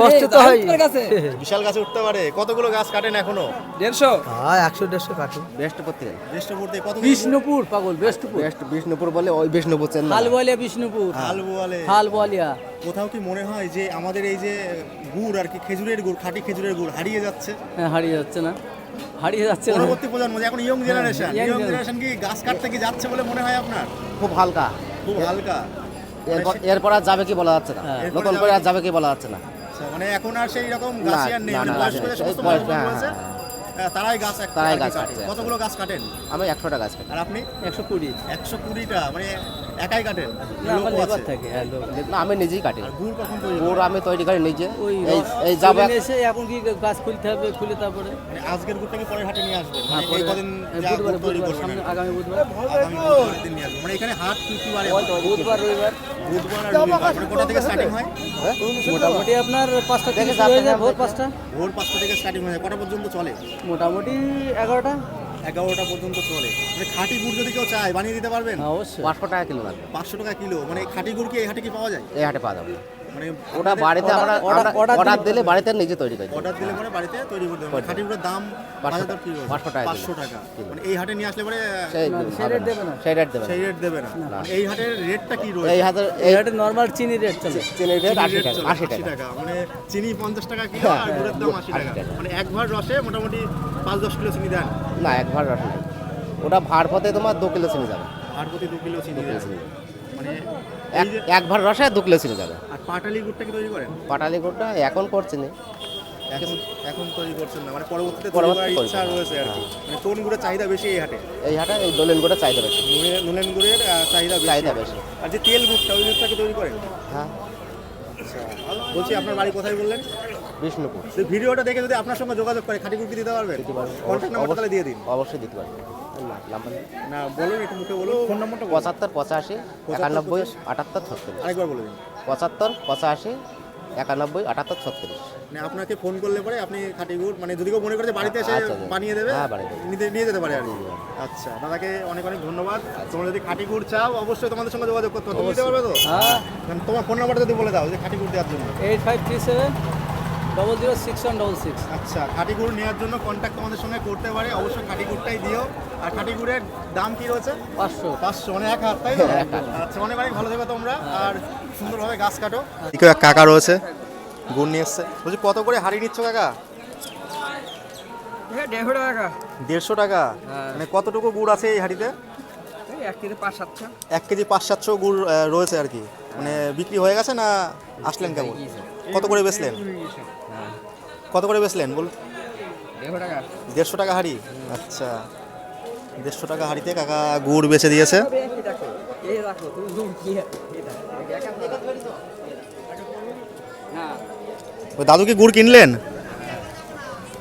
কষ্ট তো হয়। বিশাল গাছে উঠতে পারে। কতগুলো গাছ কাটেন এখনো? 150। হ্যাঁ, 100-150 কাটু। বেষ্টপুর থেকে। বেষ্টপুর থেকে কত? বিষ্ণুপুর পাগল, বেষ্টপুর। বিষ্ণুপুর বলে ওই বিষ্ণুপুর চেন। হালবলিয়া বিষ্ণুপুর। হালবোয়ালে। হালবলিয়া। কোথাও কি মনে হয় যে আমাদের এই যে গুড় আর কি, খেজুরের গুড়, খাঁটি খেজুরের গুড় হারিয়ে যাচ্ছে? হ্যাঁ, হারিয়ে যাচ্ছে না, হারিয়ে যাচ্ছে না। পরবর্তী প্রজন্ম যে এখন young generation, young young generation কি গাছ কাটতে কি যাচ্ছে বলে মনে হয় আপনার? খুব হালকা। খুব হালকা। এরপর আর যাবে কি বলা যাচ্ছে না, হ্যাঁ। নতুন করে আর যাবে কি বলা যাচ্ছে না। আচ্ছা, মানে এখন আর সেই রকম গাছই আর নেই। না, মানে না, বয়স্ক যে না, সমস্ত এই মানুষ বয়স, রয়েছে তারাই গাছ তারাই আর কি গাছ কাটে। কাটছে। কতগুলো গাছ কাটেন? আমি 100 টাকা কাটে। আর আপনি? 120। 120টা, মানে একাই কাটেন? না, আমার লোকও লেবার আছে? থাকে। হ্যাঁ, লোক। না, আমি নিজেই কাটি। আর গুড় কখন তৈরি গুড় করেন? আমি তৈরি করি নিজে। ওই এই যাবে এসে এখন কি গাছ খুলতে হবে, খুলে তারপরে। মানে আজকের গুড়টা কি পরের হাটে নিয়ে আসবেন? হ্যাঁ, মানে এই কদিন যা বুধবার, গুড় তৈরি করবেন সামনে আর কি। আগামী বুধবার। আগামী বুধবারের দিন নিয়ে আসবেন। মানে এখানে হাট কি কি বারে? বুধবার, রবিবার। বুধবার আর রবিবার। মানে কোথা থেকে স্টার্টিং হয়? মোটামুটি আপনার 5টা থেকে শুরু হয়ে যায়, ভোর 5টা। ভোর 5টা থেকে স্টার্টিং হয়ে যায়। কটা পর্যন্ত চলে? মোটামুটি 11টা। 11টা পর্যন্ত চলে। মানে খাঁটি গুড় যদি কেউ চায় বানিয়ে দিতে পারবেন? হ্যাঁ, অবশ্যই। 500 টাকা কিলো লাগবে। 500 টাকা কিলো। মানে খাঁটি গুড় কি এই হাটে কি পাওয়া যায়? এই হাটে পাওয়া যাবে না। মানে ওটা বাড়িতে আমরা অর্ডার দিলে বাড়িতে নিজে তৈরি করি। অর্ডার দিলে পরে বাড়িতে তৈরি করে দেবেন। খাঁটি গুড়ের দাম বাজার দর কি রয়েছে? 500 টাকা কিলো। 500 টাকা। মানে এই হাটে নিয়ে আসলে পরে সেই রেট দেবে না। সেই রেট দেবে না। মানে এই হাটের রেটটা কি রয়েছে? এই হাতে নরমাল চিনি রেট চলে। চিনির রেট 80 টাকা। 80 টাকা। মানে চিনি 50 টাকা কিলো আর গুড়ের দাম 80 টাকা। মানে এক ভার রসে মোটামুটি 5-10 কিলো চিনি দেন। না, এক ভার রস নেই। ওটা ভার পথে তোমার 2 কিলো চিনি যাবে। আর প্রতি 2 কিলো চিনি দেন। মানে এক ভার রসে 2 কিলো চিনি যাবে। আর পাটালি গুড়টা কি তৈরি করেন? পাটালি গুড়টা এখন করছি না। এখন তৈরি করছেন না, মানে পরবর্তীতে তৈরি পরবর্তীতে করার তৈরি ইচ্ছা করব। রয়েছে আর কি। মানে কোন গুড়ের চাহিদা বেশি এই হাটে? এই হাটে এই দোলেন গুড়ের চাহিদা বেশি। নুলেন গুড়ের চাহিদা বেশি। আর যে তেল গুড়টা ওই গুড়টা কি তৈরি করেন? হ্যাঁ, আচ্ছা, বলছি আপনার বাড়ি কোথায় বললেন? বিষ্ণুপুর। তো ভিডিওটা দেখে যদি আপনার সঙ্গে যোগাযোগ করে খাঁটি গুড় কি দিতে পারবেন? কন্ট্যাক্ট নাম্বারটা তাহলে দিয়ে দিন। অবশ্যই দিতে পারবো। নাম্বার না বলুন, একটু মুখে বলুন ফোন নাম্বারটা। 75 85 91 78 36। আরেকবার বলে দিন। 75 85 91 78 36। মানে আপনাকে ফোন করলে পরে আপনি খাঁটি গুড়, মানে যদি কেউ মনে করে যে বাড়িতে এসে আচ্ছা, বানিয়ে দেবে, হ্যাঁ, বাড়িতে। নিয়ে যেতে পারে আর কি। আচ্ছা, দাদাকে অনেক অনেক ধন্যবাদ। তোমরা যদি খাঁটি গুড় চাও অবশ্যই তোমাদের সঙ্গে যোগাযোগ করতে হবে। তুমি দিতে পারবে তো? হ্যাঁ, তোমার ফোন নাম্বারটা যদি বলে দাও যে খাঁটি গুড় দেওয়ার জন্য। 8537 006166। আচ্ছা, খাঁটি গুড় নেওয়ার জন্য কন্ট্যাক্ট তোমাদের সঙ্গে করতে পারে। অবশ্যই খাঁটি গুড়টাই দিও। আর খাঁটি গুড়ের দাম কি রয়েছে? 500 মানে এক হাত, তাই তো? আচ্ছা, অনেক অনেক ভালো থেকো তোমরা আর সুন্দরভাবে গাছ কাটো। এদিকে কাকা রয়েছে, গুড় নিয়ে এসছে। বলছি কত করে হাঁড়ি নিচ্ছ কাকা? 150 টাকা। 150 টাকা। মানে কতটুকু গুড় আছে এই হাঁড়িতে? 1 কেজি 5-700। 1 কেজি 500-700 গুড় রয়েছে আর কি। মানে বিক্রি হয়ে গেছে না আসলেন কেমন? কত করে বেচলেন? কত করে বেচলেন বল? 150 টাকা। 150 টাকা হাঁড়ি। আচ্ছা, 150 টাকা হাঁড়িতে কাকা গুড় বেচে দিয়েছে। ওই দাদু কি গুড় কিনলেন?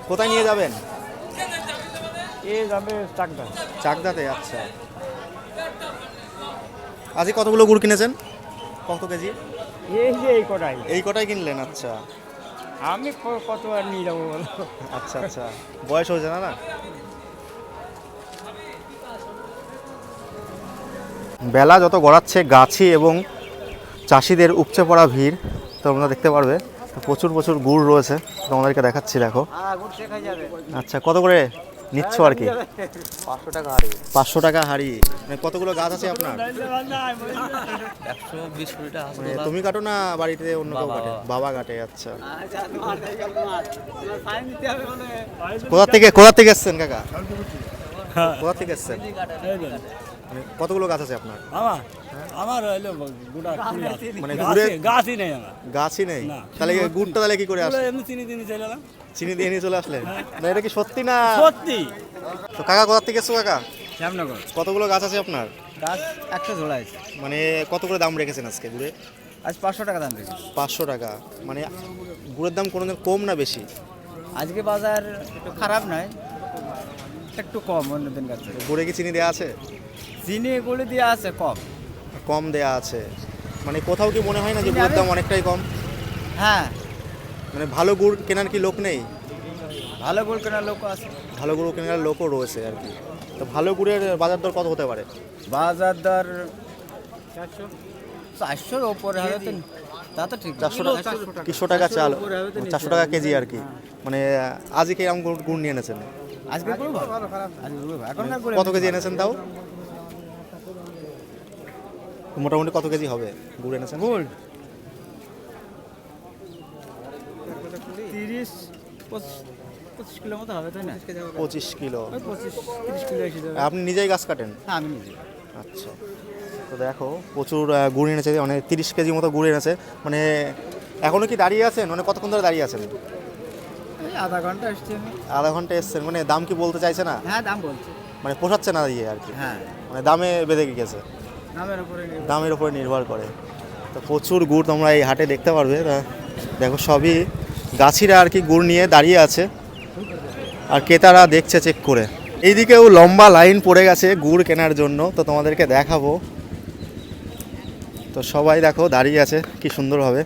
কোথায় নিয়ে যাবেন? চাকদাতে। আচ্ছা, আজকে কতগুলো গুড় কিনেছেন? কত কেজি? এই কটাই কিনলেন? আচ্ছা, আমি কত আর নিয়ে যাবো বলো? আচ্ছা আচ্ছা, বয়স হয়েছে না? বেলা যত গড়াচ্ছে গাছি এবং চাষিদের উপচে পড়া ভিড় তোমরা দেখতে পারবে। প্রচুর প্রচুর গুড় রয়েছে, তোমাদেরকে দেখাচ্ছি, দেখো। আচ্ছা, কত করে নিচ্ছ আর কি? 500 টাকা হাড়ি। 500 টাকা হাঁড়ি। মানে কতগুলো গাছ আছে আপনার? 120 কুড়িটা আছে। মানে তুমি কাটো না বাড়িতে অন্য কেউ কাটে? বাবা কাটে। আচ্ছা, কোথা থেকে এসছেন কাকা? কোথা থেকে এসছেন? মানে কতগুলো গাছ আছে আপনার? আমার হইলো গুড়া মানে গুড়ের গাছই নেই আমার। গাছই নেই? না। তাহলে গুড়টা তাহলে কি করে আসলে? এমনি চিনি চলে এলাম। চিনি দিয়ে নিয়ে চলে আসলেন? না, এটা কি সত্যি না? সত্যি। তো কাকা কোথা থেকে এসছো কাকা? শ্যামনগর। কতগুলো গাছ আছে আপনার? গাছ 100 ঝোলা আছে। মানে কত করে দাম রেখেছেন আজকে গুড়ে? আজ 500 টাকা দাম রেখেছি। 500 টাকা। মানে গুড়ের দাম কোনোদিন কম না বেশি? আজকে বাজার একটু খারাপ নয়, একটু কম অন্য দিন কাছে। গুড়ে কি চিনি দেওয়া আছে? চিনি এগুলি দিয়ে আছে কম। কম দেয়া আছে। মানে কোথাও কি মনে হয় না যে গুড়ের দাম অনেকটাই কম? হ্যাঁ, মানে ভালো গুড় কেনার কি লোক নেই? ভালো গুড় কেনার লোক আছে। ভালো গুড় কেনার লোকও রয়েছে আর কি। তো ভালো গুড়ের বাজার দর কত হতে পারে? বাজার দর 400 ওপরে হবে তো, তা তো ঠিক। 400 টাকা চাল, 400 টাকা কেজি আর কি। মানে আজকে কিরকম গুড় নিয়ে এনেছেন? আজকে গুড় ভালো, আজকে গুড় ভালো। এখনকার গুড় কত কেজি এনেছেন তাও? মোটামুটি কত কেজি হবে গুড় এনেছেন? গুড় 30-25 কিলো মতো হবে, তাই না? 25 কিলো। 25-30 কিলো এসে যাবে। আপনি নিজেই গাছ কাটেন? হ্যাঁ, আমি নিজে। আচ্ছা, তো দেখো প্রচুর গুড় এনেছে, অনেক 30 কেজি মতো গুড় এনেছে। মানে এখনো কি দাঁড়িয়ে আছেন? মানে কতক্ষণ ধরে দাঁড়িয়ে আছেন? এই আধা ঘন্টা এসছি আমি। আধা ঘন্টা এসছেন। মানে দাম কি বলতে চাইছে না? হ্যাঁ, দাম বলছে। মানে পোষাচ্ছে না দিয়ে আর কি। হ্যাঁ, মানে দামে বেঁধে গেছে, দামের উপরে নির্ভর করে। তো প্রচুর গুড় তোমরা এই হাটে দেখতে পারবে। দেখো সবই গাছিরা আর কি গুড় নিয়ে দাঁড়িয়ে আছে আর ক্রেতারা দেখছে চেক করে। এইদিকেও লম্বা লাইন পড়ে গেছে গুড় কেনার জন্য, তো তোমাদেরকে দেখাবো। তো সবাই দেখো দাঁড়িয়ে আছে, কি সুন্দরভাবে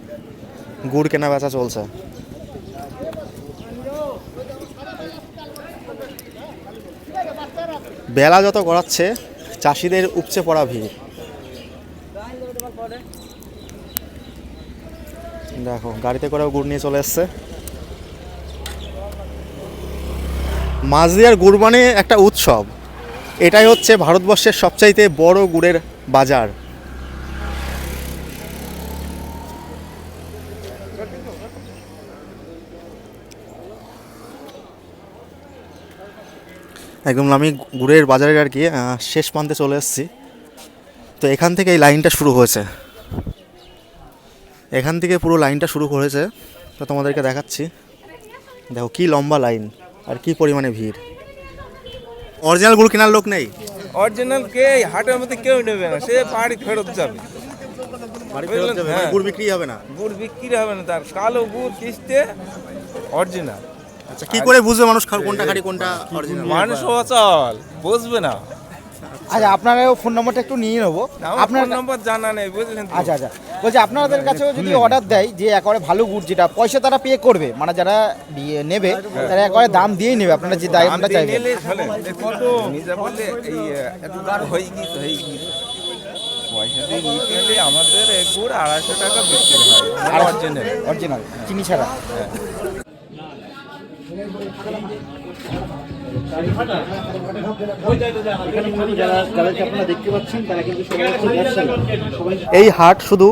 গুড় কেনা বেচা চলছে। বেলা যত গড়াচ্ছে চাষিদের উপচে পড়া ভিড়। দেখো গাড়িতে করেও গুড় নিয়ে চলে এসছে। মাঝদিয়ার গুড় মানে একটা উৎসব। এটাই হচ্ছে ভারতবর্ষের সবচাইতে বড় গুড়ের বাজার। একদম আমি গুড়ের বাজারের আর কি শেষ প্রান্তে চলে এসেছি। তো এখান থেকে এই লাইনটা শুরু হয়েছে, এখান থেকে পুরো লাইনটা শুরু করেছে। তো তোমাদেরকে দেখাচ্ছি, দেখো কি লম্বা লাইন আর কি পরিমাণে ভিড়। অরিজিনাল গুড় কেনার লোক নেই, অরিজিনাল কে এই হাটের মধ্যে কেউ নেবে না, সে বাড়ি ফেরত যাবে। হ্যাঁ। গুড় বিক্রি হবে না। গুড় বিক্রি হবে না, তার কালো গুড় কিস্তে অরিজিনাল। আচ্ছা কি করে বুঝবে মানুষ কোনটা খাঁটি কোনটা অরিজিনাল? মানুষ অচল বুঝবে না। আচ্ছা আপনারা ফোন নম্বরটা একটু নিয়ে নেবো। আপনার নম্বর জানা নেই, বুঝলেন তো? আচ্ছা বলছি আপনাদের কাছেও যদি অর্ডার দেয় যে একেবারে ভালো গুড়, যেটা পয়সা তারা পে করবে, মানে যারা নেবে তারা একেবারে দাম দিয়েই নেবে, আপনারা যে দামটা চাইবেন। নিলে চলে। কত নিজে বলে এই এত হয়ে গিয়ে পয়সা দিয়ে নিতে হলে আমাদের এক গুড় 250 টাকা বিক্রি হয় অরিজিনাল চিনি ছাড়া। এই হাট শুধু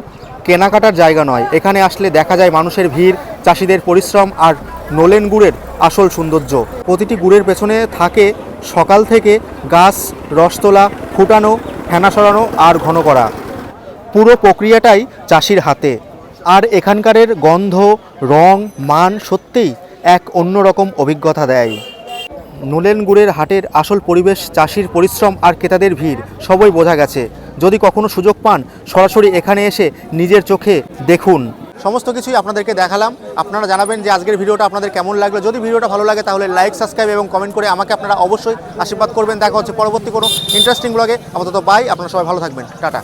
কেনাকাটার জায়গা নয়, এখানে আসলে দেখা যায় মানুষের ভিড়, চাষিদের পরিশ্রম আর নলেন গুড়ের আসল সৌন্দর্য। প্রতিটি গুড়ের পেছনে থাকে সকাল থেকে গাছ, রস তোলা, ফুটানো, ফেনা সরানো আর ঘন করা। পুরো প্রক্রিয়াটাই চাষির হাতে। আর এখানকারের গন্ধ, রং, মান সত্যিই এক অন্যরকম অভিজ্ঞতা দেয়। নলেন গুড়ের হাটের আসল পরিবেশ, চাষির পরিশ্রম আর ক্রেতাদের ভিড় সবই বোঝা গেছে। যদি কখনো সুযোগ পান সরাসরি এখানে এসে নিজের চোখে দেখুন। সমস্ত কিছুই আপনাদেরকে দেখালাম। আপনারা জানাবেন যে আজকের ভিডিওটা আপনাদের কেমন লাগলো। যদি ভিডিওটা ভালো লাগে তাহলে লাইক, সাবস্ক্রাইব এবং কমেন্ট করে আমাকে আপনারা অবশ্যই আশীর্বাদ করবেন। দেখা হচ্ছে পরবর্তী কোনো ইন্টারেস্টিং ব্লগে। আপাতত বাই, আপনারা সবাই ভালো থাকবেন, টাটা।